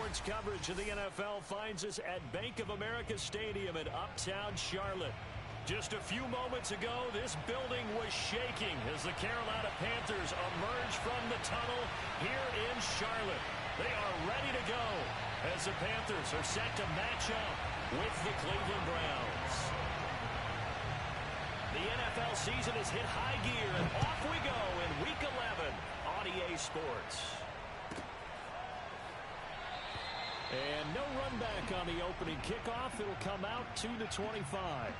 Sports coverage of the NFL finds us at Bank of America Stadium in Uptown Charlotte. Just a few moments ago, this building was shaking as the Carolina Panthers emerge from the tunnel here in Charlotte. They are ready to go as the Panthers are set to match up with the Cleveland Browns. The NFL season has hit high gear, and off we go in Week 11 on EA Sports. And no run back on the opening kickoff. It'll come out to the 25.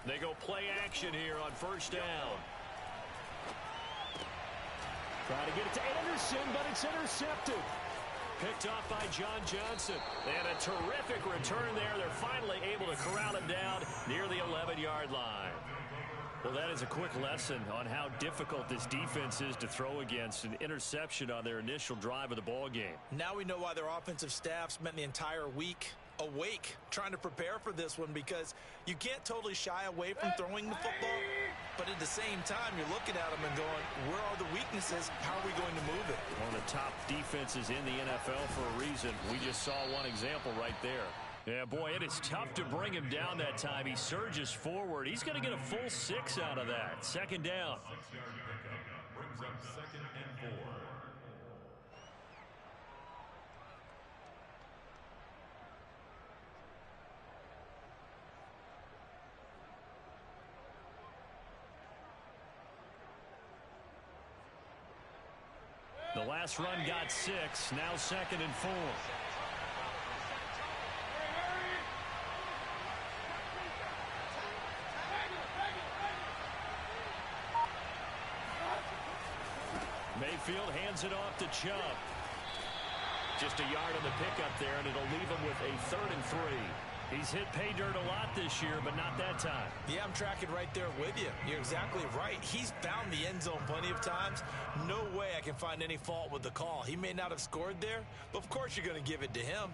They go play action here on first down. Trying to get it to Anderson, but it's intercepted. Picked off by John Johnson. And a terrific return there. They're finally able to corral him down near the 11-yard line. Well, that is a quick lesson on how difficult this defense is to throw against. An interception on their initial drive of the ball game. Now we know why their offensive staff spent the entire week awake trying to prepare for this one, because you can't totally shy away from throwing the football, but at the same time you're looking at them and going, where are the weaknesses? How are we going to move it? One of the top defenses in the NFL for a reason. We just saw one example right there. Yeah, boy, it is tough to bring him down that time. He surges forward. He's going to get a full 6 out of that. Second down. Brings up 2nd and 4. The last run got 6, now 2nd and 4. Mayfield hands it off to Chubb. Just a yard on the pickup there, and it'll leave him with a 3rd and 3. He's hit pay dirt a lot this year, but not that time. Yeah, I'm tracking right there with you. You're exactly right. He's found the end zone plenty of times. No way I can find any fault with the call. He may not have scored there, but of course you're going to give it to him.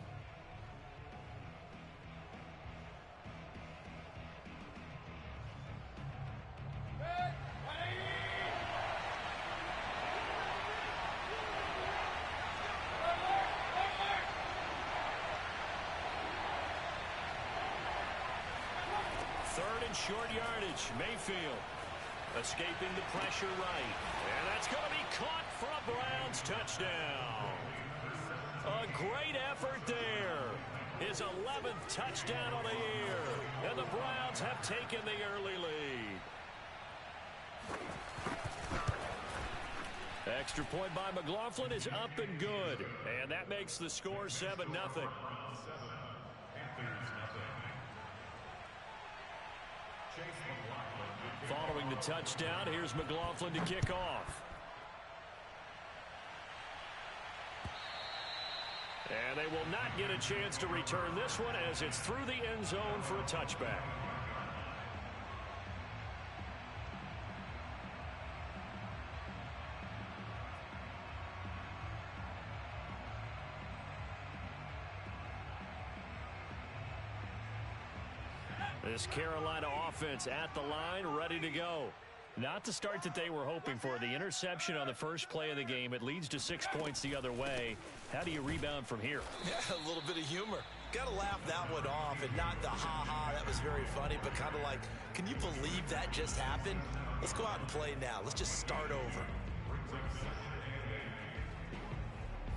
Short yardage. Mayfield escaping the pressure right. And that's going to be caught for a Browns touchdown. A great effort there. His 11th touchdown on the year. And the Browns have taken the early lead. Extra point by McLaughlin is up and good. And that makes the score 7-0. Following the touchdown, here's McLaughlin to kick off. And they will not get a chance to return this one as it's through the end zone for a touchback. This Carolina offense at the line, ready to go. Not the start that they were hoping for. The interception on the first play of the game. It leads to 6 points the other way. How do you rebound from here? Yeah, a little bit of humor. Got to laugh that one off, and not the ha-ha, that was very funny, but kind of like, can you believe that just happened? Let's go out and play now. Let's just start over.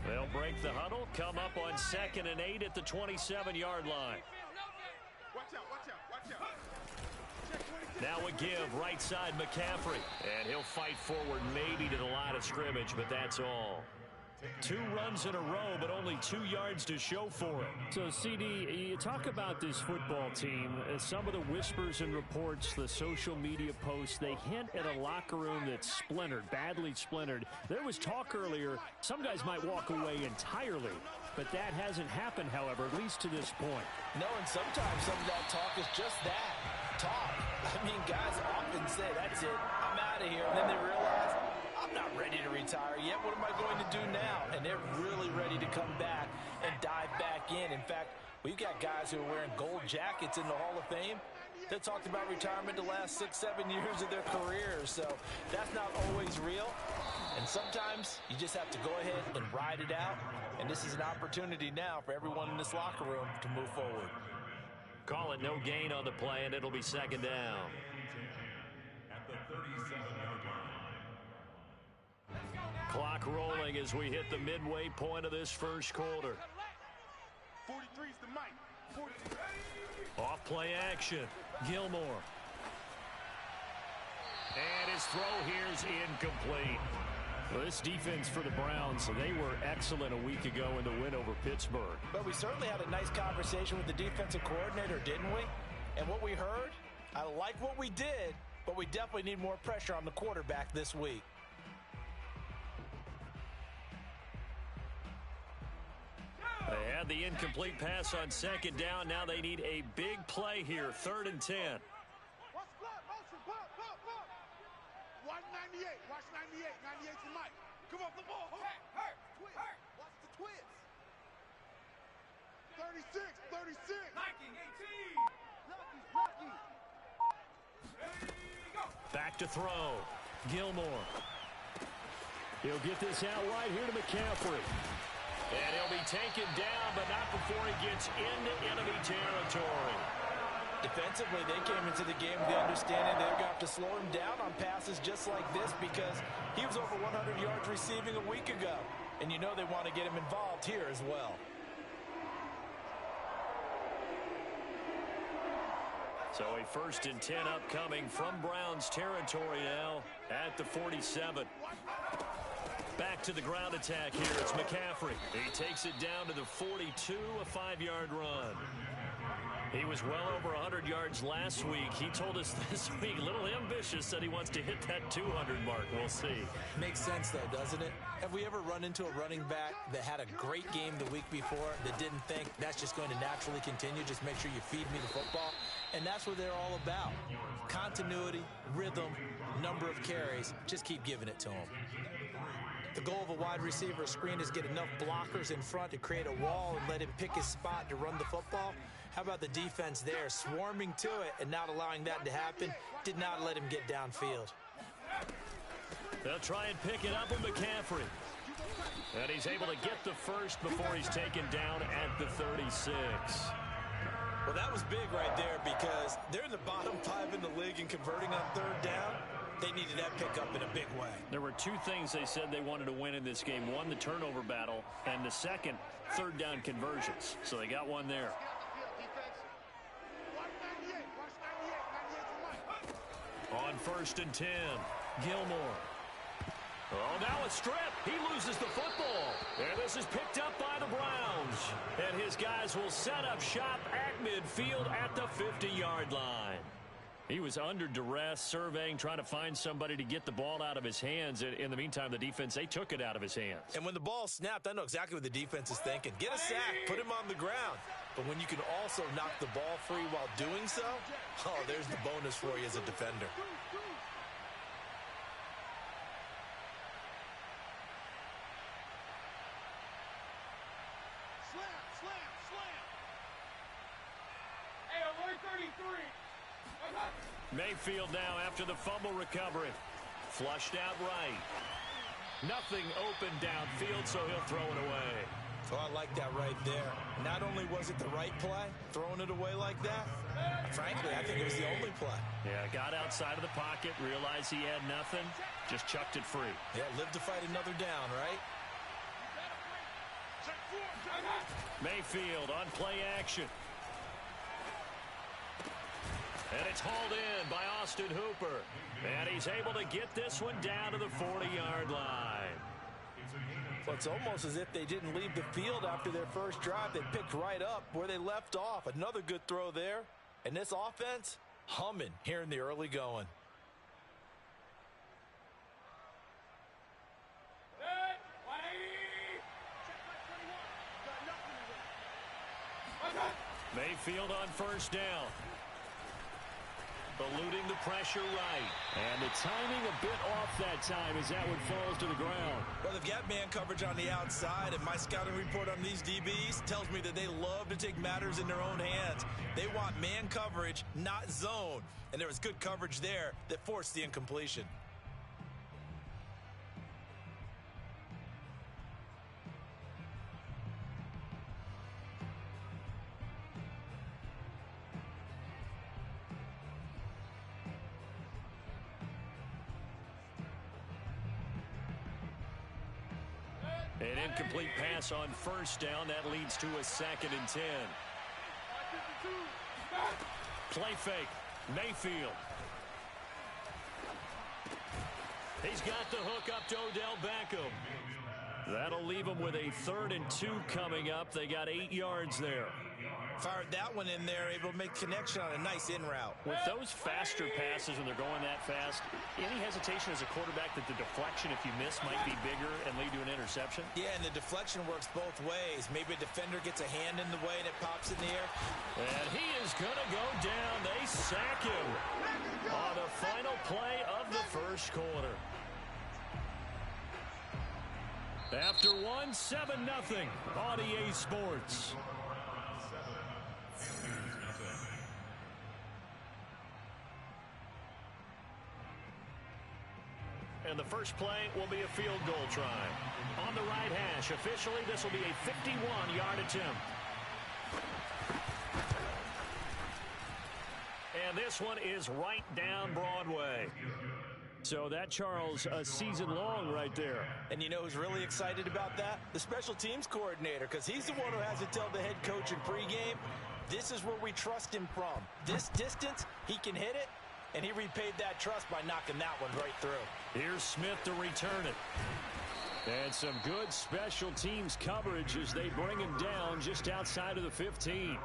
They'll break the huddle, come up on 2nd and 8 at the 27-yard line. Watch out, watch out, watch out. Now a give, right side McCaffrey. And he'll fight forward maybe to the line of scrimmage, but that's all. 2 runs in a row, but only 2 yards to show for it. So, CD, you talk about this football team. Some of the whispers and reports, the social media posts, they hint at a locker room that's splintered, badly splintered. There was talk earlier, some guys might walk away entirely. but that hasn't happened, however, at least to this point. No, and sometimes some of that talk is just that, talk. I mean, guys often say, that's it, I'm out of here, and then they realize, I'm not ready to retire yet. What am I going to do now? And they're really ready to come back and dive back in. In fact, we've got guys who are wearing gold jackets in the Hall of Fame that talked about retirement the last 6-7 years of their careers. So that's not always real. And sometimes you just have to go ahead and ride it out. And this is an opportunity now for everyone in this locker room to move forward. Call it no gain on the play, and it'll be second down. At the 37-yard line. Clock rolling as we hit the midway point of this first quarter. 43's the mic. 43. Off play action. Gilmore. And his throw here's incomplete. Well, this defense for the Browns, they were excellent a week ago in the win over Pittsburgh. But we certainly had a nice conversation with the defensive coordinator, didn't we? And what we heard, I like what we did, but we definitely need more pressure on the quarterback this week. They had the incomplete pass on second down. Now they need a big play here, 3rd and 10. Watch block, motion, block. Watch 98, watch 98. 98's the mic. Come on, the ball. Hurt. Twist. Watch the twist. 36. Knocking 18. Lucky. Back to throw. Gilmore. He'll get this out right here to McCaffrey. And he'll be taken down, but not before he gets into enemy territory. Defensively, they came into the game with the understanding they're going to have to slow him down on passes just like this because he was over 100 yards receiving a week ago. And you know they want to get him involved here as well. So a 1st and 10 upcoming from Browns territory now at the 47. Back to the ground attack here. It's McCaffrey. He takes it down to the 42, a 5-yard run. He was well over 100 yards last week. He told us this week, a little ambitious, said he wants to hit that 200 mark. We'll see. Makes sense, though, doesn't it? Have we ever run into a running back that had a great game the week before that didn't think that's just going to naturally continue? Just make sure you feed me the football. And that's what they're all about. Continuity, rhythm, number of carries. Just keep giving it to them. The goal of a wide receiver screen is get enough blockers in front to create a wall and let him pick his spot to run the football. How about the defense there, swarming to it and not allowing that to happen? Did not let him get downfield. They'll try and pick it up with McCaffrey. And he's able to get the first before he's taken down at the 36. Well, that was big right there because they're in the bottom 5 in the league and converting on 3rd down. They needed that pickup in a big way. There were 2 things they said they wanted to win in this game. One, the turnover battle, and the second, 3rd down conversions. So they got one there. On 1st and 10, Gilmore. Oh, now a strip. He loses the football. And this is picked up by the Browns. And his guys will set up shop at midfield at the 50-yard line. He was under duress, surveying, trying to find somebody to get the ball out of his hands. In the meantime, the defense, they took it out of his hands. And when the ball snapped, I know exactly what the defense is thinking. Get a sack, put him on the ground. But when you can also knock the ball free while doing so, oh, there's the bonus for you as a defender. Slam. Hey, alert 33. Mayfield now after the fumble recovery. Flushed out right. Nothing open downfield, so he'll throw it away. Oh, I like that right there. Not only was it the right play, throwing it away like that, frankly, I think it was the only play. Yeah, got outside of the pocket, realized he had nothing, just chucked it free. Yeah, live to fight another down, right? Mayfield on play action. And it's hauled in by Austin Hooper. And he's able to get this one down to the 40-yard line. Well, it's almost as if they didn't leave the field after their first drive. They picked right up where they left off. Another good throw there. And this offense, humming here in the early going. Mayfield on first down. Eluding the pressure right. And the timing a bit off that time as that one falls to the ground. Well, they've got man coverage on the outside, and my scouting report on these DBs tells me that they love to take matters in their own hands. They want man coverage, not zone. And there was good coverage there that forced the incompletion. An incomplete pass on first down. That leads to a 2nd and 10. Play fake. Mayfield. He's got the hook up to Odell Beckham. That'll leave him with a 3rd and 2 coming up. They got 8 yards there. Fired that one in there, able to make connection on a nice in route. With those faster passes when they're going that fast, any hesitation as a quarterback that the deflection, if you miss, might be bigger and lead to an interception? Yeah, and the deflection works both ways. Maybe a defender gets a hand in the way and it pops in the air. And he is going to go down. They sack him on the final play of the first quarter. After one, 7-0 on EA Sports. And the first play will be a field goal try. On the right hash, officially, this will be a 51-yard attempt. And this one is right down Broadway. So that, Charles, a season long right there. And you know who's really excited about that? The special teams coordinator, because he's the one who has to tell the head coach in pregame, this is where we trust him from. This distance, he can hit it, and he repaid that trust by knocking that one right through. Here's Smith to return it. And some good special teams coverage as they bring him down just outside of the 15.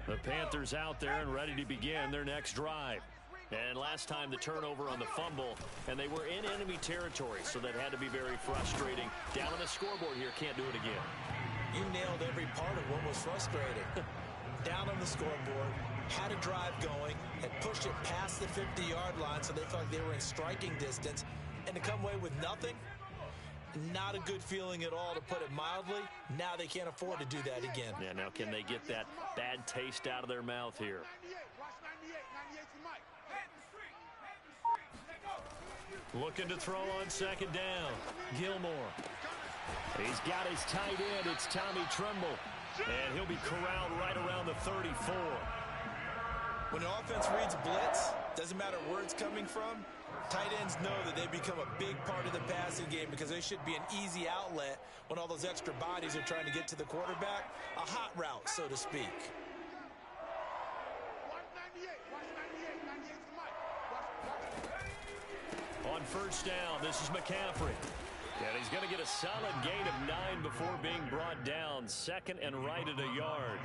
The Panthers out there and ready to begin their next drive. And last time the turnover on the fumble, and they were in enemy territory, so that had to be very frustrating. Down on the scoreboard here, can't do it again. You nailed every part of what was frustrating. Down on the scoreboard, had a drive going, and pushed it past the 50-yard line so they felt like they were in striking distance, and to come away with nothing, not a good feeling at all, to put it mildly. Now they can't afford to do that again. Yeah, now can they get that bad taste out of their mouth here? Looking to throw on second down. Gilmore. He's got his tight end. It's Tommy Tremble. And he'll be corralled right around the 34. When an offense reads blitz, doesn't matter where it's coming from, tight ends know that they become a big part of the passing game because they should be an easy outlet when all those extra bodies are trying to get to the quarterback. A hot route, so to speak. On first down, this is McCaffrey. And he's going to get a solid gain of 9 before being brought down. 2nd and right at a yard.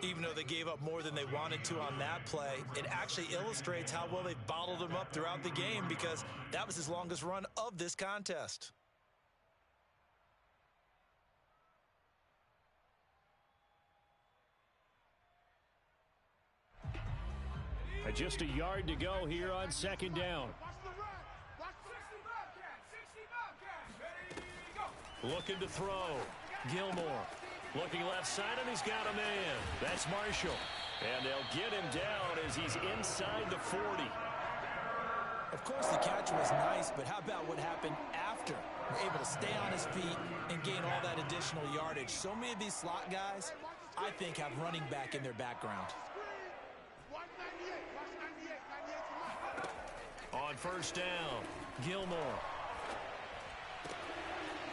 Even though they gave up more than they wanted to on that play, it actually illustrates how well they bottled him up throughout the game because that was his longest run of this contest. Just a yard to go here on second down. Looking to throw. Gilmore. Looking left side, and he's got a man. That's Marshall. And they'll get him down as he's inside the 40. Of course, the catch was nice, but how about what happened after? We're able to stay on his feet and gain all that additional yardage. So many of these slot guys, I think, have running back in their background. On first down, Gilmore.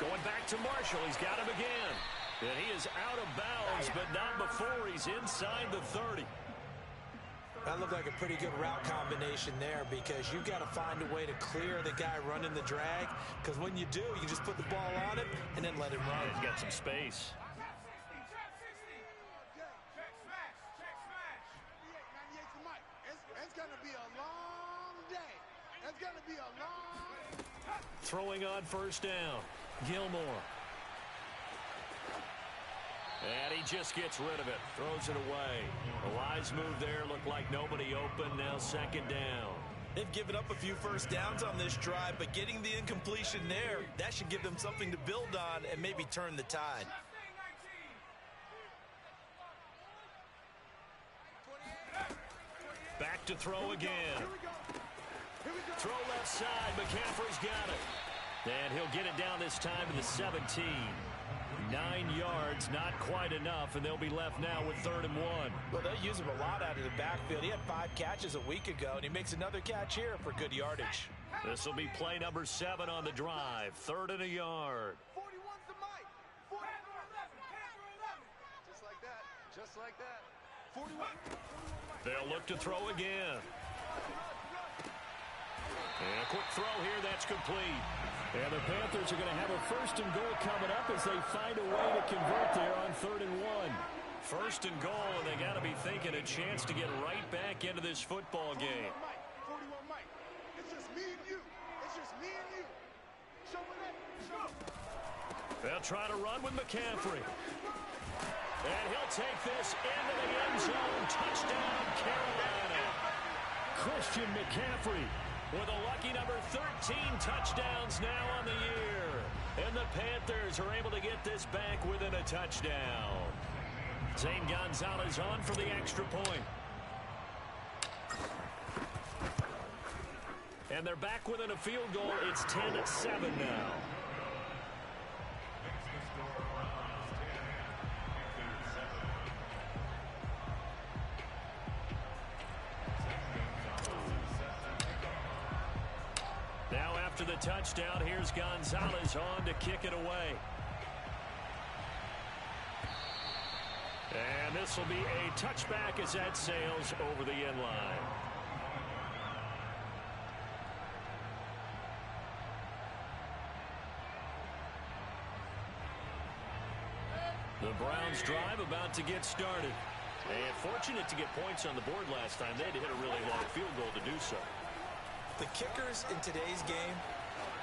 Going back to Marshall. He's got him again. And he is out of bounds, but not before he's inside the 30. That looked like a pretty good route combination there because you've got to find a way to clear the guy running the drag, because when you do, you just put the ball on him and then let him run. He's got some space. It's going to be a long day. It's going to be a long... Throwing on first down. Gilmore. And he just gets rid of it. Throws it away. A wise move there. Looked like nobody open. Now second down. They've given up a few first downs on this drive, but getting the incompletion there, that should give them something to build on and maybe turn the tide. Back to throw again. Throw left side. McCaffrey's got it. And he'll get it down this time to the 17. 9 yards, not quite enough, and they'll be left now with 3rd and 1. Well, they'll use him a lot out of the backfield. He had 5 catches a week ago, and he makes another catch here for good yardage. This will be play number 7 on the drive. 3rd and a yard. 41's the mic. 41. Just like that. Just like that. 41. They'll look to throw again. And a quick throw here. That's complete. And the Panthers are going to have a 1st and goal coming up as they find a way to convert there on 3rd and 1. 1st and goal, and they got to be thinking a chance to get right back into this football game. 41 Mike. It's just me and you. It's just me and you. Show it up. Show. They'll try to run with McCaffrey. And he'll take this into the end zone. Touchdown, Carolina. Christian McCaffrey with a lucky number 13 touchdowns now on the year. And the Panthers are able to get this back within a touchdown. Zane Gonzalez on for the extra point. And they're back within a field goal. It's 10-7 now. Now after the touchdown, here's Gonzalez on to kick it away. And this will be a touchback as that sails over the end line. The Browns drive about to get started. And fortunate to get points on the board last time. They had to hit a really long field goal to do so. The kickers in today's game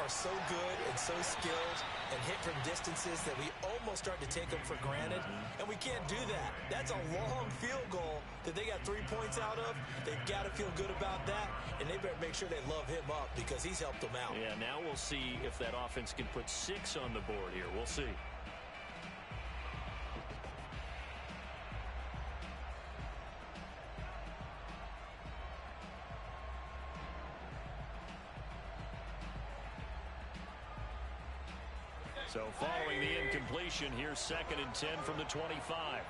are so good and so skilled and hit from distances that we almost start to take them for granted, and we can't do that. That's a long field goal that they got 3 points out of. They've got to feel good about that, and they better make sure they love him up because he's helped them out. Yeah, now we'll see if that offense can put 6 on the board here. We'll see. So following the incompletion, here's 2nd and 10 from the 25.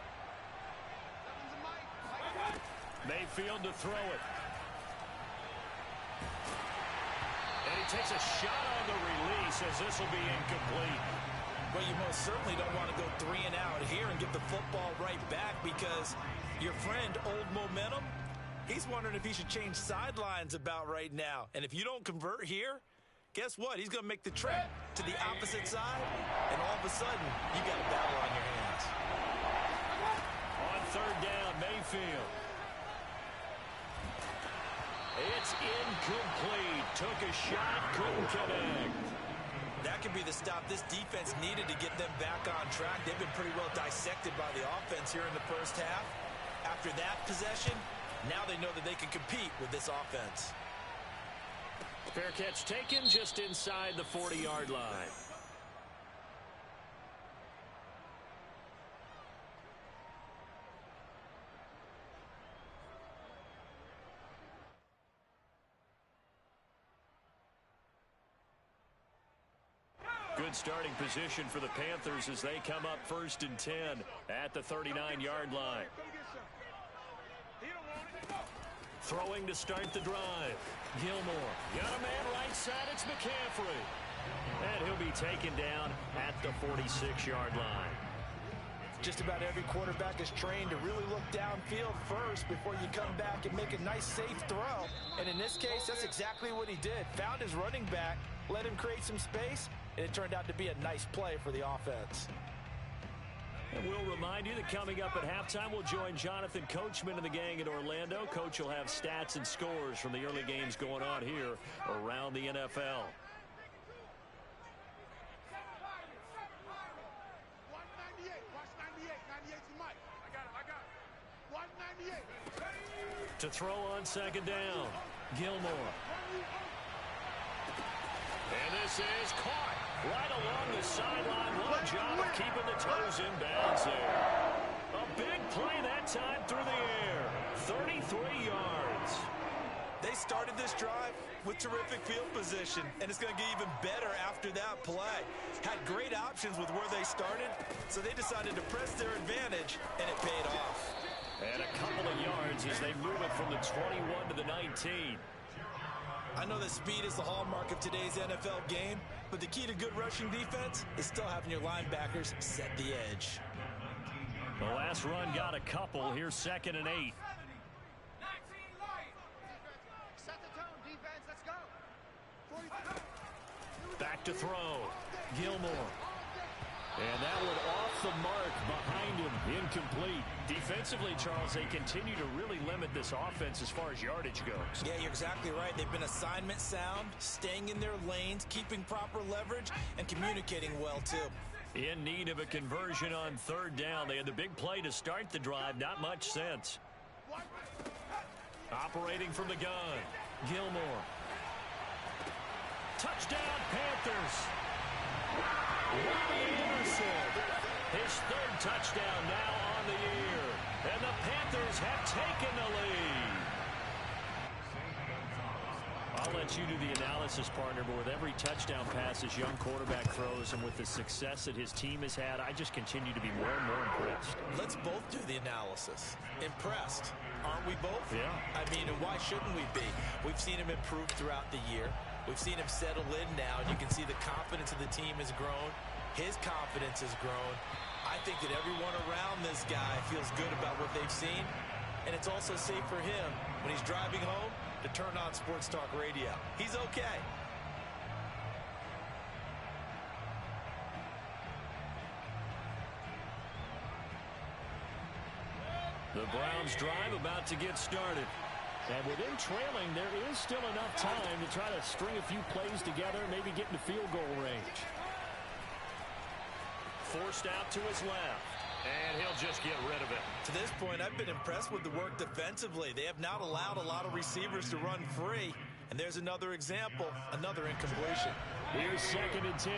Mayfield to throw it. And he takes a shot on the release as this will be incomplete. Well, you most certainly don't want to go 3 and out here and get the football right back because your friend, Old Momentum, he's wondering if he should change sidelines about right now. And if you don't convert here, guess what? He's going to make the trip to the opposite side, and all of a sudden, you got a battle on your hands. On 3rd down, Mayfield. It's incomplete. Took a shot, couldn't connect. That could be the stop this defense needed to get them back on track. They've been pretty well dissected by the offense here in the first half. After that possession, now they know that they can compete with this offense. Fair catch taken just inside the 40-yard line. Good starting position for the Panthers as they come up 1st and 10 at the 39-yard line. Throwing to start the drive. Gilmore. Got a man right side. It's McCaffrey. And he'll be taken down at the 46-yard line. Just about every quarterback is trained to really look downfield first before you come back and make a nice, safe throw. And in this case, that's exactly what he did. Found his running back, let him create some space, and it turned out to be a nice play for the offense. And we'll remind you that coming up at halftime, we'll join Jonathan Coachman and the gang in Orlando. Coach will have stats and scores from the early games going on here around the NFL. 198. Watch 98. 98's the mic. I got it. 198. To throw on second down, Gilmore. And this is caught right along the sideline. What a job of keeping the toes in bounds there. A big play that time through the air. 33 yards. They started this drive with terrific field position, and it's going to get even better after that play. Had great options with where they started, so they decided to press their advantage, and it paid off. And a couple of yards as they move it from the 21 to the 19. I know that speed is the hallmark of today's NFL game, but the key to good rushing defense is still having your linebackers set the edge. The last run got a couple. Here's 2nd and 8. Set the tone, defense. Let's go. Back to throw. Gilmore. And that one off the mark behind him. Incomplete. Defensively, Charles, they continue to really limit this offense as far as yardage goes. Yeah, you're exactly right. They've been assignment sound, staying in their lanes, keeping proper leverage, and communicating well, too. In need of a conversion on 3rd down. They had the big play to start the drive. Not much sense. Operating from the gun. Gilmore. Touchdown, Panthers. Robbie Anderson. His 3rd touchdown now on the year. And the Panthers have taken the lead. I'll let you do the analysis, partner, but with every touchdown pass this young quarterback throws and with the success that his team has had, I just continue to be more and more impressed. Let's both do the analysis. Impressed, aren't we both? Yeah. I mean, and why shouldn't we be? We've seen him improve throughout the year. We've seen him settle in now, and you can see the confidence of the team has grown. His confidence has grown. I think that everyone around this guy feels good about what they've seen, and it's also safe for him when he's driving home to turn on Sports Talk Radio. He's okay. The Browns drive about to get started. And within trailing, there is still enough time to try to string a few plays together, maybe get into field goal range. Forced out to his left. And he'll just get rid of it. To this point, I've been impressed with the work defensively. They have not allowed a lot of receivers to run free. And there's another example, another incompletion. Here's 2nd and 10.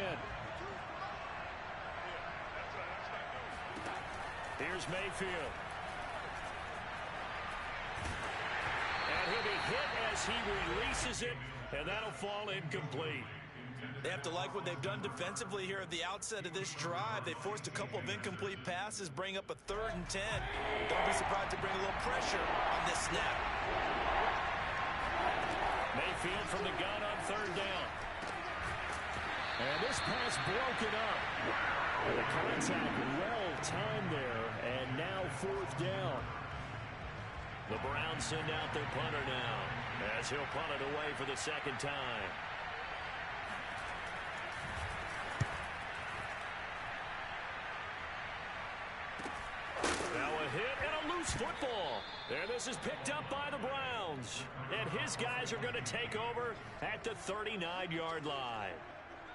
Here's Mayfield. And he'll be hit as he releases it, and that'll fall incomplete. They have to like what they've done defensively here at the outset of this drive. They forced a couple of incomplete passes, bring up a 3rd and 10. Don't be surprised to bring a little pressure on this snap. Mayfield from the gun on 3rd down. And this pass broken up. The contact well timed there, and now 4th down. The Browns send out their punter now as he'll punt it away for the 2nd time. Now a hit and a loose football. And this is picked up by the Browns. And his guys are going to take over at the 39-yard line.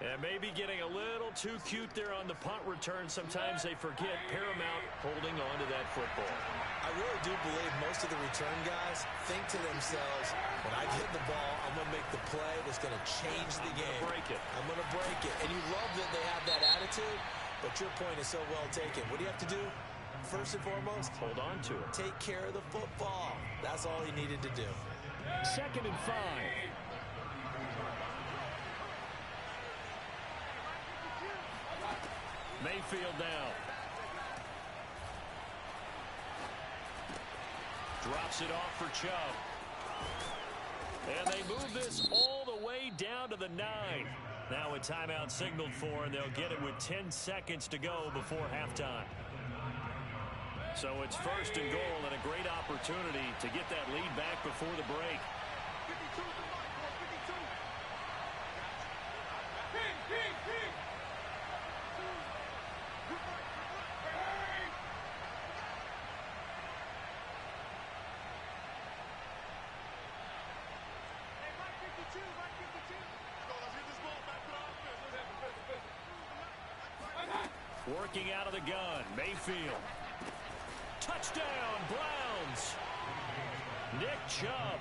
And maybe getting a little too cute there on the punt return. Sometimes they forget paramount holding on to that football. I really do believe most of the return guys think to themselves, when I get the ball, I'm going to make the play that's going to change the game. Break it. I'm going to break it. And you love that they have that attitude, but your point is so well taken. What do you have to do? First and foremost, hold on to it. Take care of the football. That's all he needed to do. 2nd and 5. Mayfield now. Drops it off for Chubb. And they move this all the way down to the 9. Now a timeout signaled for, and they'll get it with 10 seconds to go before halftime. So it's 1st and goal, and a great opportunity to get that lead back before the break. 52 is the mic, 52. Working out of the gun, Mayfield. Touchdown, Browns. Nick Chubb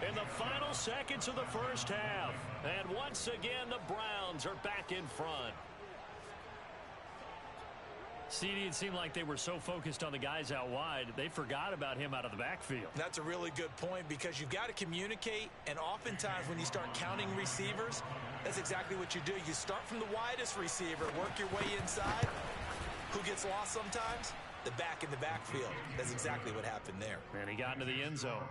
in the final seconds of the first half. And once again, the Browns are back in front. CD, it seemed like they were so focused on the guys out wide, they forgot about him out of the backfield. That's a really good point because you've got to communicate, and oftentimes when you start counting receivers, that's exactly what you do. You start from the widest receiver, work your way inside. Who gets lost sometimes? The back in the backfield. That's exactly what happened there. And he got into the end zone.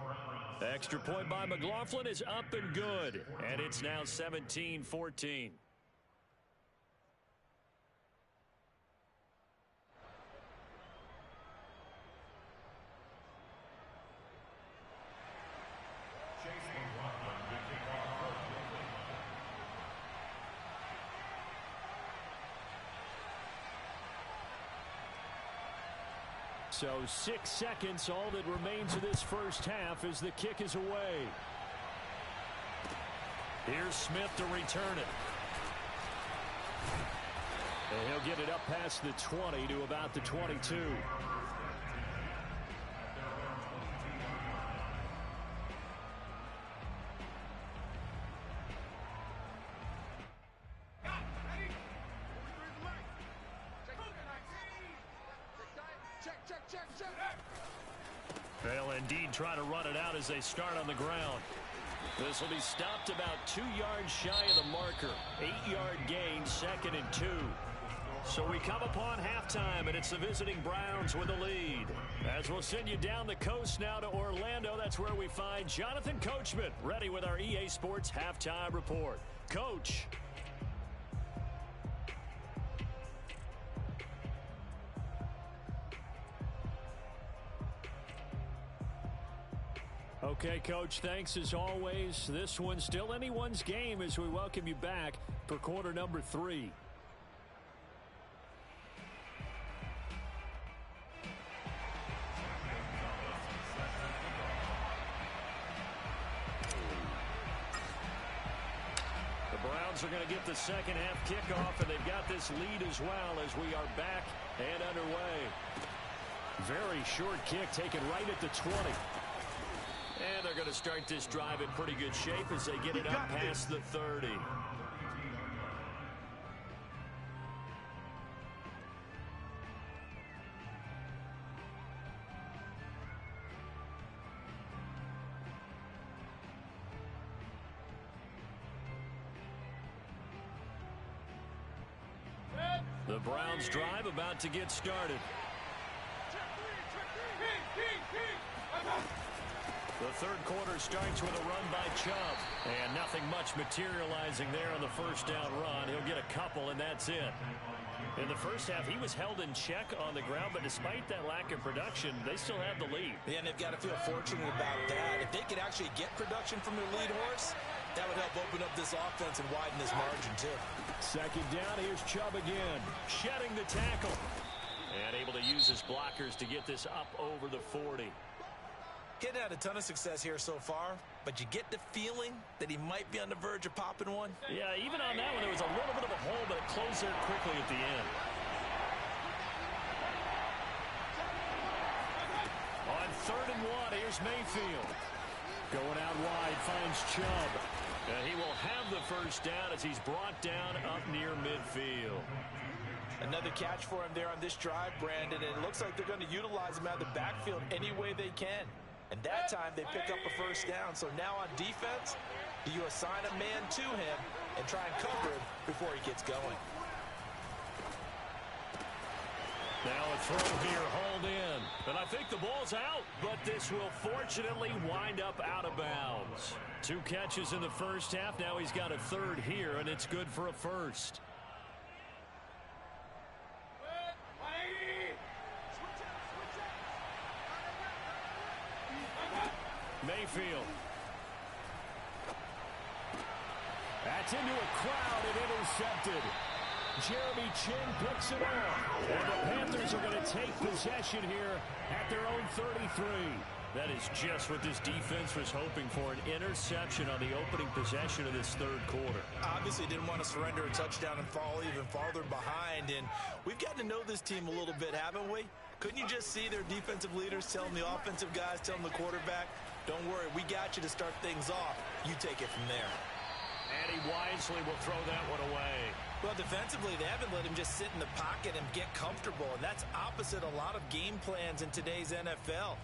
The extra point by McLaughlin is up and good, and it's now 17-14. So 6 seconds, all that remains of this first half as the kick is away. Here's Smith to return it. And he'll get it up past the 20 to about the 22. They'll indeed try to run it out as they start on the ground. This will be stopped about 2 yards shy of the marker. 8-yard gain, 2nd and 2. So we come upon halftime, and it's the visiting Browns with the lead. As we'll send you down the coast now to Orlando, that's where we find Jonathan Coachman, ready with our EA Sports Halftime Report. Coach. Okay, Coach, thanks as always. This one's still anyone's game as we welcome you back for quarter number 3. The Browns are going to get the second half kickoff, and they've got this lead as well as we are back and underway. Very short kick taken right at the 20. And they're going to start this drive in pretty good shape as they get it up past the 30. The Browns drive about to get started. The third quarter starts with a run by Chubb. And nothing much materializing there on the first down run. He'll get a couple, and that's it. In the first half, he was held in check on the ground, but despite that lack of production, they still have the lead. Yeah, and they've got to feel fortunate about that. If they could actually get production from their lead horse, that would help open up this offense and widen this margin, too. Second down, here's Chubb again, shedding the tackle. And able to use his blockers to get this up over the 40. Getting had a ton of success here so far, but you get the feeling that he might be on the verge of popping one. Yeah, even on that one, there was a little bit of a hole, but it closed there quickly at the end. On 3rd and 1, here's Mayfield. Going out wide, finds Chubb. And he will have the first down as he's brought down up near midfield. Another catch for him there on this drive, Brandon, and it looks like they're going to utilize him out of the backfield any way they can. And that time they pick up a first down. So now on defense, do you assign a man to him and try and cover him before he gets going? Now a throw here hauled in. And I think the ball's out, but this will fortunately wind up out of bounds. 2 catches in the first half. Now he's got a third here, and it's good for a first. Mayfield. That's into a crowd and intercepted. Jeremy Chin picks it off. And the Panthers are going to take possession here at their own 33. That is just what this defense was hoping for, an interception on the opening possession of this third quarter. Obviously didn't want to surrender a touchdown and fall even farther behind, and we've gotten to know this team a little bit, haven't we? Couldn't you just see their defensive leaders telling the offensive guys, telling the quarterback, don't worry, we got you to start things off. You take it from there. And he wisely will throw that one away. Well, defensively, they haven't let him just sit in the pocket and get comfortable, and that's opposite a lot of game plans in today's NFL.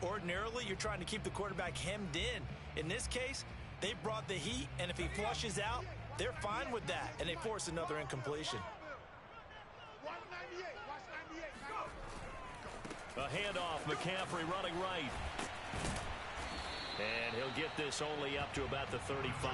Ordinarily, you're trying to keep the quarterback hemmed in. In this case, they brought the heat, and if he flushes out, they're fine with that, and they force another incompletion. Watch 98. Watch 98. A handoff, McCaffrey running right. And he'll get this only up to about the 35.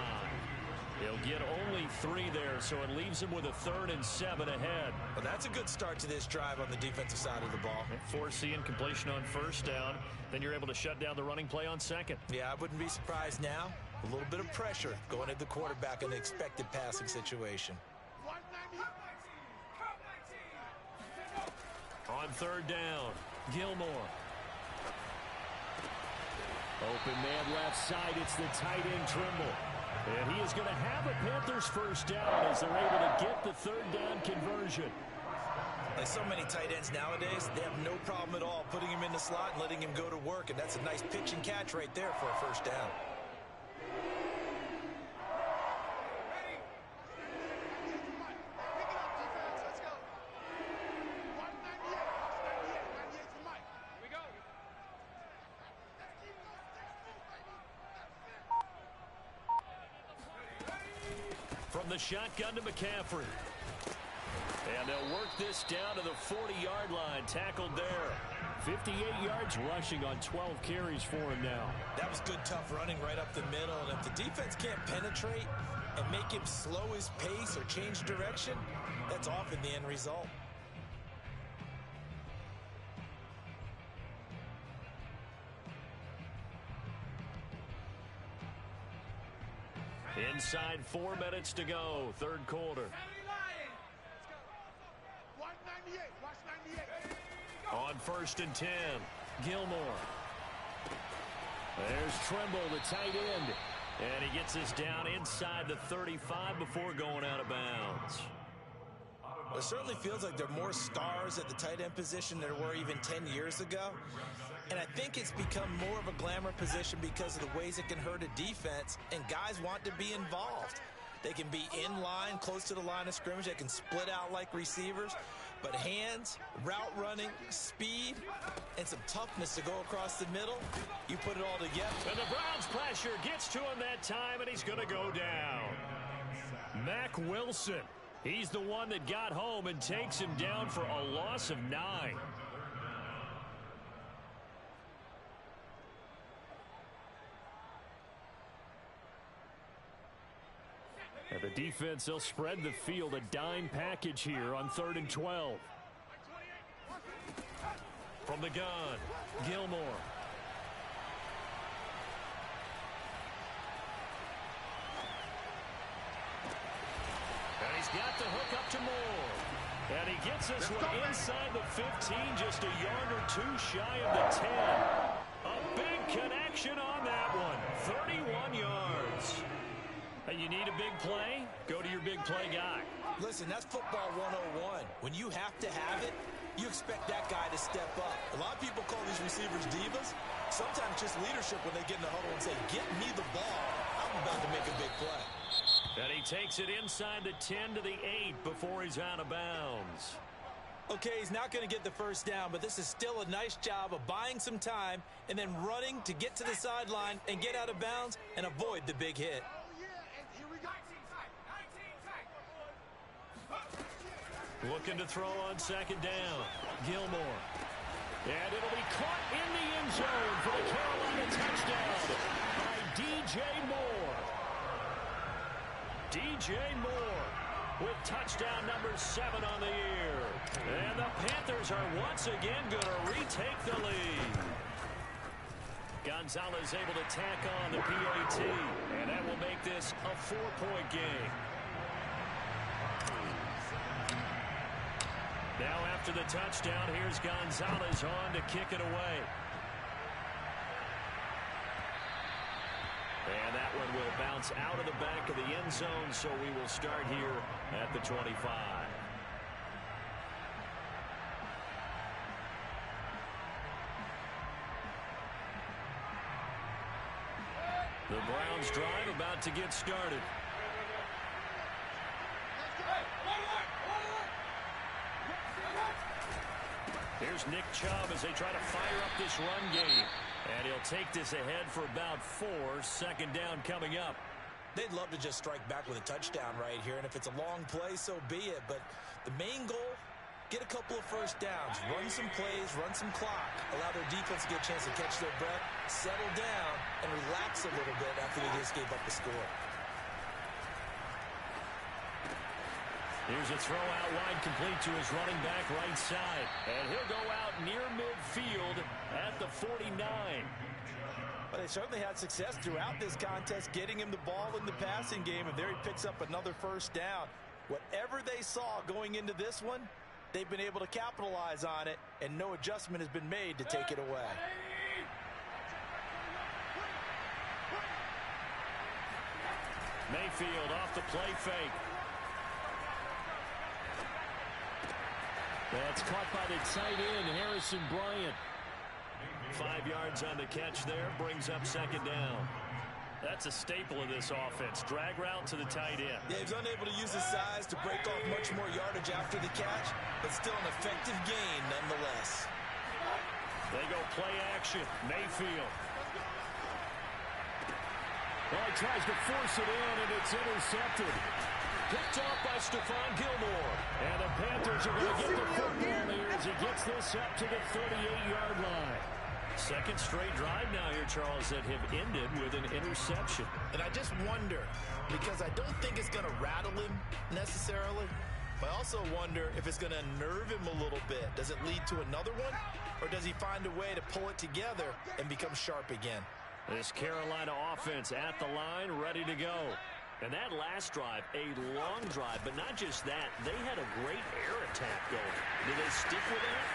He'll get only 3 there, so it leaves him with a 3rd and 7 ahead. Well, that's a good start to this drive on the defensive side of the ball. Force the incompletion on first down. Then you're able to shut down the running play on second. Yeah, I wouldn't be surprised now. A little bit of pressure going at the quarterback in the expected passing situation. Watch 98. On third down, Gilmore. Open man left side. It's the tight end Trimble. And he is going to have a Panthers first down as they're able to get the third down conversion. Like so many tight ends nowadays, they have no problem at all putting him in the slot and letting him go to work. And that's a nice pitch and catch right there for a first down. From the shotgun to McCaffrey. And they'll work this down to the 40-yard line. Tackled there. 58 yards rushing on 12 carries for him now. That was good, tough running right up the middle. And if the defense can't penetrate and make him slow his pace or change direction, that's often the end result. Inside 4 minutes to go, third quarter. Watch 98. Watch 98. On 1st and 10, Gilmore. There's Trimble, the tight end. And he gets this down inside the 35 before going out of bounds. It certainly feels like there are more stars at the tight end position than there were even 10 years ago. And I think it's become more of a glamour position because of the ways it can hurt a defense, and guys want to be involved. They can be in line, close to the line of scrimmage. They can split out like receivers. But hands, route running, speed, and some toughness to go across the middle, you put it all together. And the Browns pressure gets to him that time, and he's going to go down. Mack Wilson. He's the one that got home and takes him down for a loss of 9. And the defense, they'll spread the field, a dime package here on 3rd and 12. From the gun, Gilmore. And he's got the hook up to Moore. And he gets this one inside the 15, just a yard or 2 shy of the 10. A big connection on that one, 31 yards. Hey, you need a big play? Go to your big play guy. Listen, that's football 101. When you have to have it, you expect that guy to step up. A lot of people call these receivers divas. Sometimes just leadership when they get in the huddle and say, get me the ball. I'm about to make a big play. And he takes it inside the 10 to the 8 before he's out of bounds. Okay, he's not going to get the first down, but this is still a nice job of buying some time and then running to get to the sideline and get out of bounds and avoid the big hit. Looking to throw on 2nd down. Gilmore. And it'll be caught in the end zone for the Carolina touchdown by DJ Moore. DJ Moore with touchdown number 7 on the year. And the Panthers are once again going to retake the lead. Gonzalez able to tack on the PAT. And that will make this a 4-point game. Now after the touchdown, here's Gonzalez on to kick it away. one will bounce out of the back of the end zone, so we will start here at the 25. The Browns drive about to get started. Here's Nick Chubb as they try to fire up this run game. And he'll take this ahead for about 4. Second down coming up. They'd love to just strike back with a touchdown right here, and if it's a long play, so be it. But the main goal, get a couple of first downs, run some plays, run some clock, allow their defense to get a chance to catch their breath, settle down, and relax a little bit after they just gave up the score. Here's a throw out wide, complete to his running back right side. And he'll go out near midfield at the 49. Well, they certainly had success throughout this contest, getting him the ball in the passing game, and there he picks up another first down. Whatever they saw going into this one, they've been able to capitalize on it, and no adjustment has been made to take it away. Mayfield off the play fake. That's caught by the tight end, Harrison Bryant. 5 yards on the catch there, brings up second down. That's a staple of this offense. Drag route to the tight end. Yeah, he's unable to use his size to break off much more yardage after the catch, but still an effective gain nonetheless. They go play action. Mayfield. Well, he tries to force it in, and it's intercepted. Picked off by Stephon Gilmore. And the Panthers are going to get the football here as he gets this up to the 38-yard line. Second straight drive now here, Charles, that have ended with an interception. And I just wonder, because I don't think it's going to rattle him necessarily, but I also wonder if it's going to unnerve him a little bit. Does it lead to another one, or does he find a way to pull it together and become sharp again? This Carolina offense at the line, ready to go. And that last drive, a long drive, but not just that. They had a great air attack going. Do they stick with that?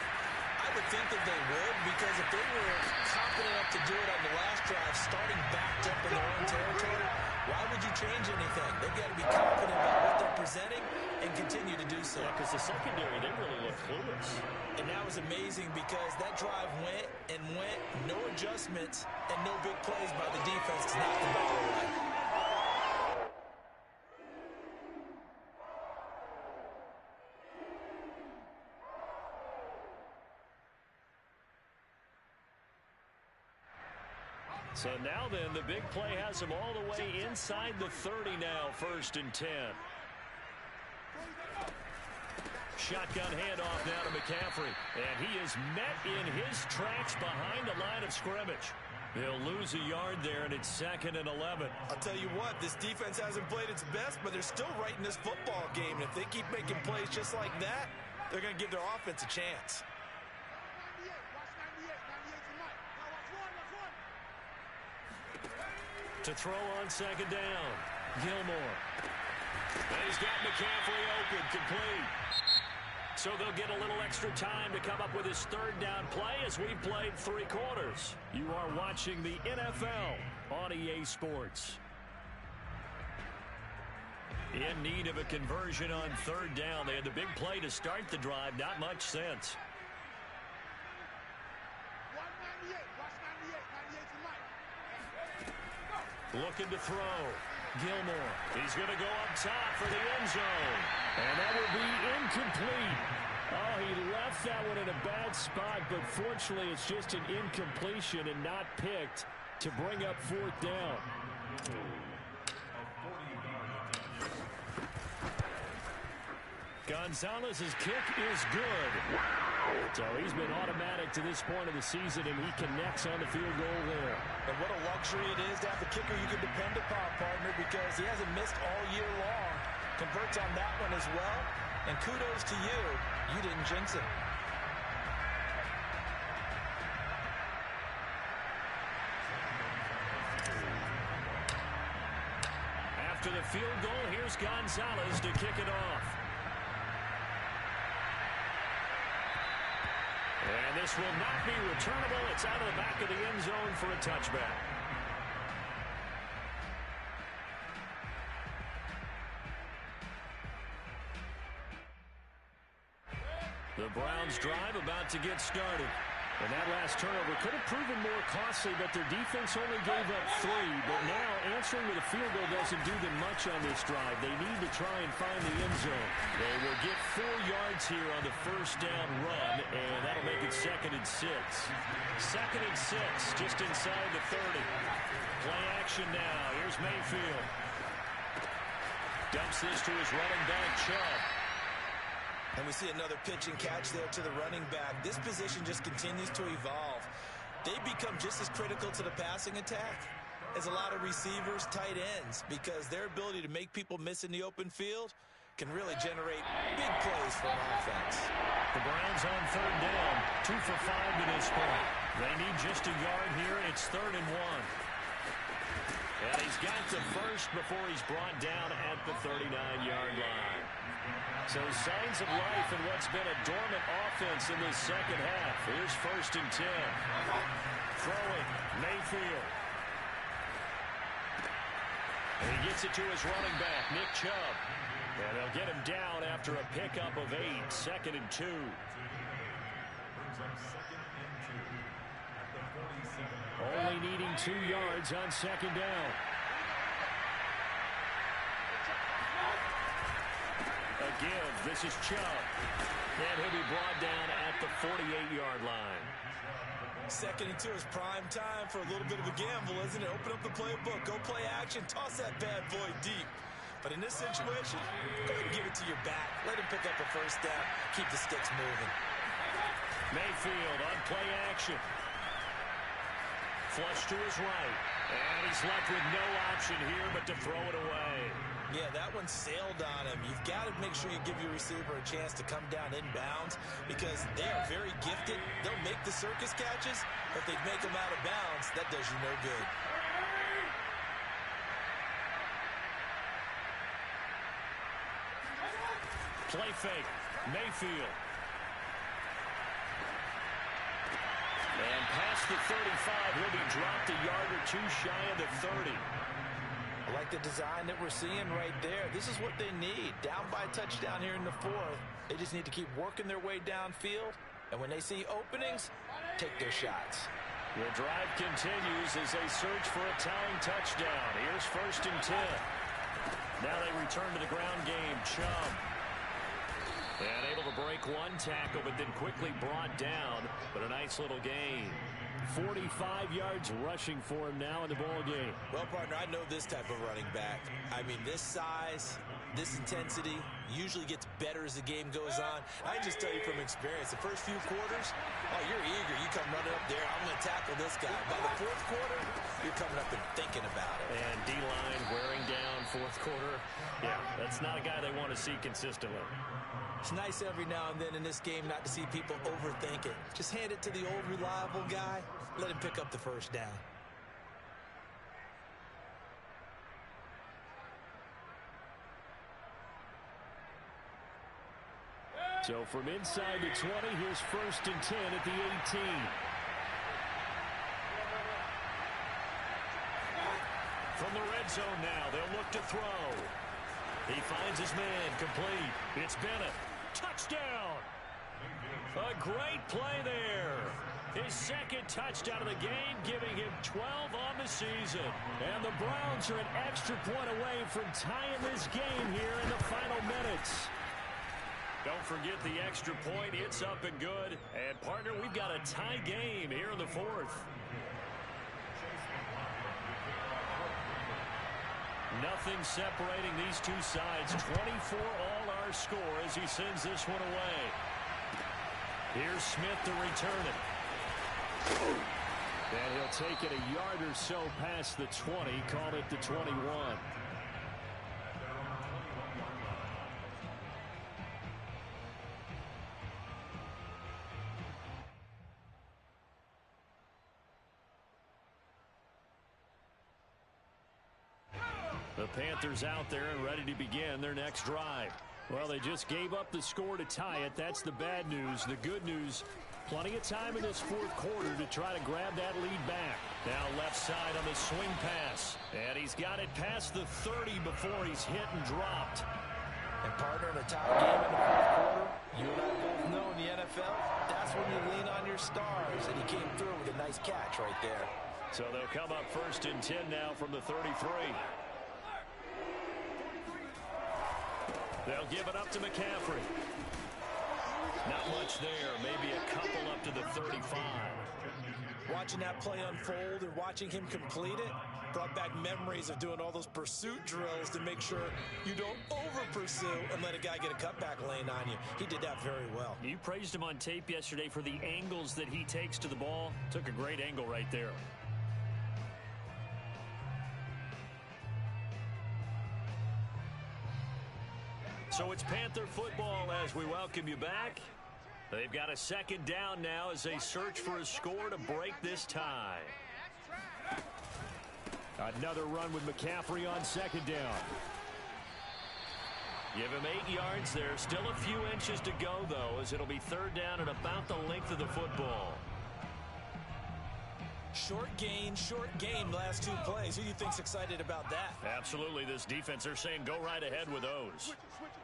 I would think that they would, because if they were confident enough to do it on the last drive, starting backed up in their own territory, why would you change anything? They've got to be confident about what they're presenting and continue to do so. Yeah, because the secondary, they really look clueless. And that was amazing because that drive went and went, no adjustments, and no big plays by the defense to knock the ball away. So now then, the big play has him all the way inside the 30 now, 1st and 10. Shotgun handoff now to McCaffrey. And he is met in his tracks behind the line of scrimmage. They'll lose a yard there, and it's 2nd and 11. I'll tell you what, this defense hasn't played its best, but they're still right in this football game. And if they keep making plays just like that, they're going to give their offense a chance. To throw on second down, Gilmore. And he's got McCaffrey open, complete. So they'll get a little extra time to come up with his 3rd down play as we've played 3 quarters. You are watching the NFL on EA Sports. In need of a conversion on 3rd down. They had the big play to start the drive, not much sense. Looking to throw. Gilmore. He's going to go up top for the end zone. And that will be incomplete. Oh, he left that one in a bad spot, but fortunately it's just an incompletion and not picked to bring up 4th down. Gonzalez's kick is good. So he's been automatic to this point of the season, and he connects on the field goal there. And what a luxury it is to have a kicker you can depend upon, partner, because he hasn't missed all year long. Converts on that one as well. And kudos to you. You didn't jinx it. After the field goal, here's Gonzalez to kick it off. And this will not be returnable. It's out of the back of the end zone for a touchback. The Browns drive about to get started. And that last turnover could have proven more costly, but their defense only gave up 3. But now answering with a field goal doesn't do them much on this drive. They need to try and find the end zone. They will get 4 yards here on the first down run, and that'll make it 2nd and 6. 2nd and 6, just inside the 30. Play action now. Here's Mayfield. Dumps this to his running back, Chubb. And we see another pitch and catch there to the running back. This position just continues to evolve. They become just as critical to the passing attack as a lot of receivers, tight ends, because their ability to make people miss in the open field can really generate big plays for an offense. The Browns on 3rd down, 2 for 5 to this point. They need just a yard here. It's 3rd and 1. And he's got the first before he's brought down at the 39-yard line. So signs of life in what's been a dormant offense in this second half. Here's 1st and 10. Throwing, Mayfield. And he gets it to his running back, Nick Chubb. And they'll get him down after a pickup of 8, 2nd and 2. Only needing 2 yards on 2nd down. A give. This is Chubb. And he'll be brought down at the 48-yard line. 2nd and 2 is prime time for a little bit of a gamble, isn't it? Open up the playbook. Go play action. Toss that bad boy deep. But in this situation, go ahead and give it to your back. Let him pick up a first down. Keep the sticks moving. Mayfield on play action. Flush to his right. And he's left with no option here but to throw it away. Yeah, that one sailed on him. You've got to make sure you give your receiver a chance to come down inbounds because they are very gifted. They'll make the circus catches, but if they make them out of bounds, that does you no good. Play fake. Mayfield. And past the 35, he'll be dropped a yard or 2 shy of the 30. I like the design that we're seeing right there. This is what they need. Down by a touchdown here in the 4th. They just need to keep working their way downfield. And when they see openings, take their shots. The drive continues as they search for a tying touchdown. Here's 1st and 10. Now they return to the ground game. Chubb. And able to break 1 tackle, but then quickly brought down. But a nice little gain. 45 yards rushing for him now in the ball game. Well, partner, I know this type of running back. I mean, this size, this intensity usually gets better as the game goes on. I can just tell you from experience, the first few quarters, oh, you're eager. You come running up there, I'm going to tackle this guy. By the 4th quarter, you're coming up and thinking about it. And D-line wearing down 4th quarter. Yeah, that's not a guy they want to see consistently. It's nice every now and then in this game not to see people overthink it. Just hand it to the old reliable guy. Let him pick up the first down. So from inside the 20, here's 1st and 10 at the 18. From the red zone now, they'll look to throw. He finds his man, complete. It's Bennett. Touchdown! A great play there. His 2nd touchdown of the game, giving him 12 on the season. And the Browns are an extra point away from tying this game here in the final minutes. Don't forget the extra point. It's up and good. And, partner, we've got a tie game here in the 4th. Nothing separating these two sides. 24 all our score as he sends this one away. Here's Smith to return it. And he'll take it a yard or so past the 20. Called it the 21. The Panthers out there and ready to begin their next drive. Well, they just gave up the score to tie it. That's the bad news. The good news, plenty of time in this 4th quarter to try to grab that lead back. Now left side on the swing pass. And he's got it past the 30 before he's hit and dropped. And partner, in a tie game in the fourth quarter, you and I both know in the NFL, that's when you lean on your stars, and he came through with a nice catch right there. So they'll come up 1st and 10 now from the 33. They'll give it up to McCaffrey. Not much there, maybe a couple up to the 35. Watching that play unfold and watching him complete it brought back memories of doing all those pursuit drills to make sure you don't over-pursue and let a guy get a cutback lane on you. He did that very well. You praised him on tape yesterday for the angles that he takes to the ball. Took a great angle right there. So it's Panther football as we welcome you back. They've got a 2nd down now as they search for a score to break this tie. Another run with McCaffrey on 2nd down. Give him 8 yards there. Still a few inches to go, though, as it'll be 3rd down and about the length of the football. Short gain last 2 plays. Who do you think's excited about that? Absolutely. This defense, they're saying go right ahead with those. Switch it.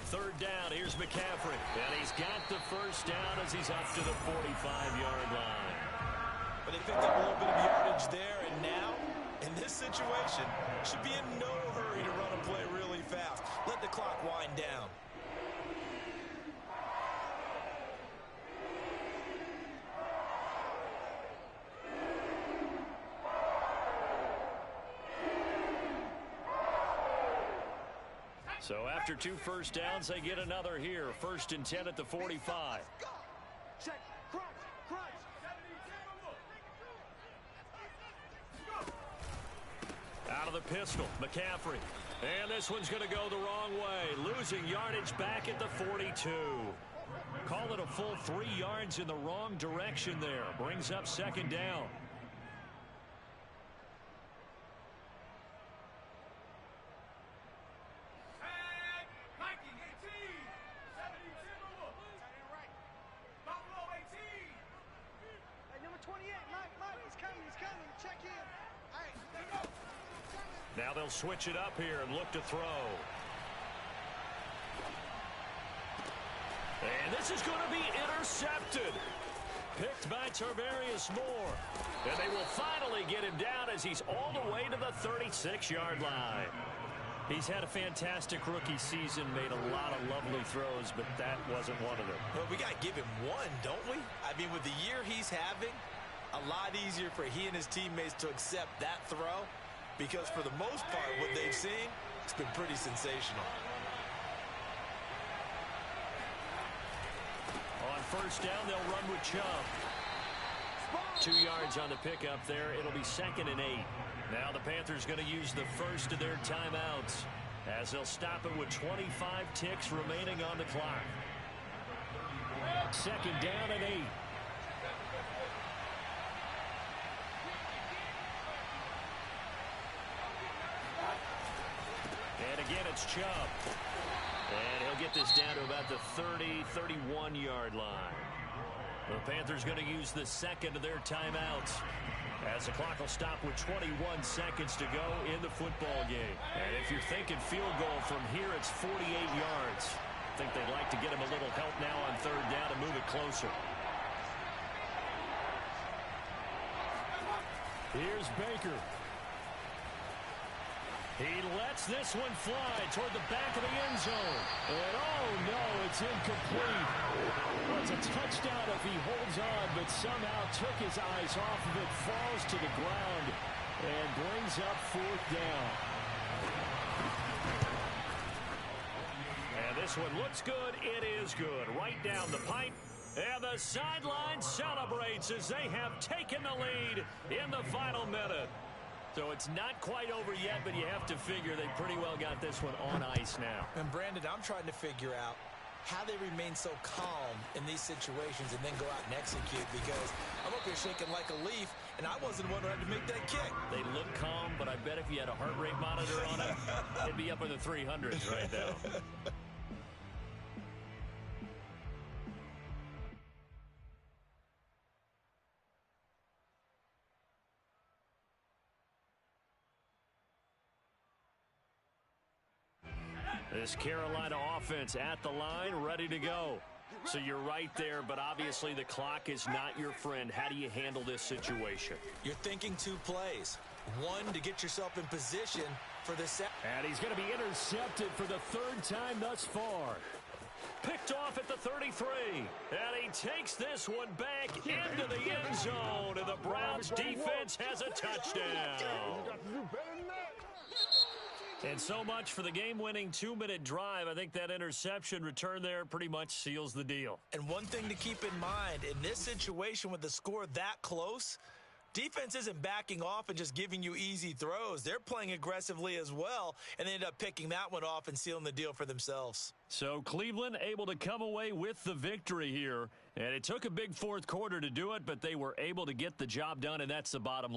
3rd down, here's McCaffrey. And he's got the 1st down as he's up to the 45-yard line. But they picked up a little bit of yardage there, and now, in this situation, should be in no hurry to run a play really fast. Let the clock wind down. So after 2 1st downs, they get another here. 1st and 10 at the 45. Check. Crunch. Out of the pistol, McCaffrey. And this one's going to go the wrong way. Losing yardage back at the 42. Call it a full 3 yards in the wrong direction there. Brings up 2nd down. Now they'll switch it up here and look to throw. And this is going to be intercepted. Picked by Tarvarius Moore. And they will finally get him down as he's all the way to the 36-yard line. He's had a fantastic rookie season, made a lot of lovely throws, but that wasn't one of them. Well, we got to give him one, don't we? I mean, with the year he's having, a lot easier for he and his teammates to accept that throw. Because for the most part, what they've seen, it's been pretty sensational. On 1st down, they'll run with Chubb. 2 yards on the pickup there. It'll be 2nd and 8. Now the Panthers going to use the first of their timeouts as they'll stop it with 25 ticks remaining on the clock. 2nd down and 8. And again, it's Chubb. And he'll get this down to about the 30, 31-yard line. The Panthers going to use the 2nd of their timeouts as the clock will stop with 21 seconds to go in the football game. And if you're thinking field goal from here, it's 48 yards. I think they'd like to get him a little help now on 3rd down and move it closer. Here's Baker. He lets this one fly toward the back of the end zone. And oh no, it's incomplete. Well, it's a touchdown if he holds on, but somehow took his eyes off of it, falls to the ground, and brings up 4th down. And this one looks good. It is good. Right down the pipe. And the sideline celebrates as they have taken the lead in the final minute. So it's not quite over yet, but you have to figure they pretty well got this one on ice now. And Brandon, I'm trying to figure out how they remain so calm in these situations and then go out and execute, because I'm up here shaking like a leaf, and I wasn't the one who had to make that kick. They look calm, but I bet if you had a heart rate monitor on it, it'd be up in the 300s right now. This Carolina offense at the line, ready to go. So you're right there, but obviously the clock is not your friend. How do you handle this situation? You're thinking 2 plays. One, to get yourself in position for the second. And he's going to be intercepted for the 3rd time thus far. Picked off at the 33. And he takes this one back into the end zone. And the Browns defense has a touchdown. And so much for the game-winning 2-minute drive. I think that interception return there pretty much seals the deal. And one thing to keep in mind, in this situation with the score that close, defense isn't backing off and just giving you easy throws. They're playing aggressively as well, and they end up picking that one off and sealing the deal for themselves. So Cleveland able to come away with the victory here. And it took a big 4th quarter to do it, but they were able to get the job done, and that's the bottom line.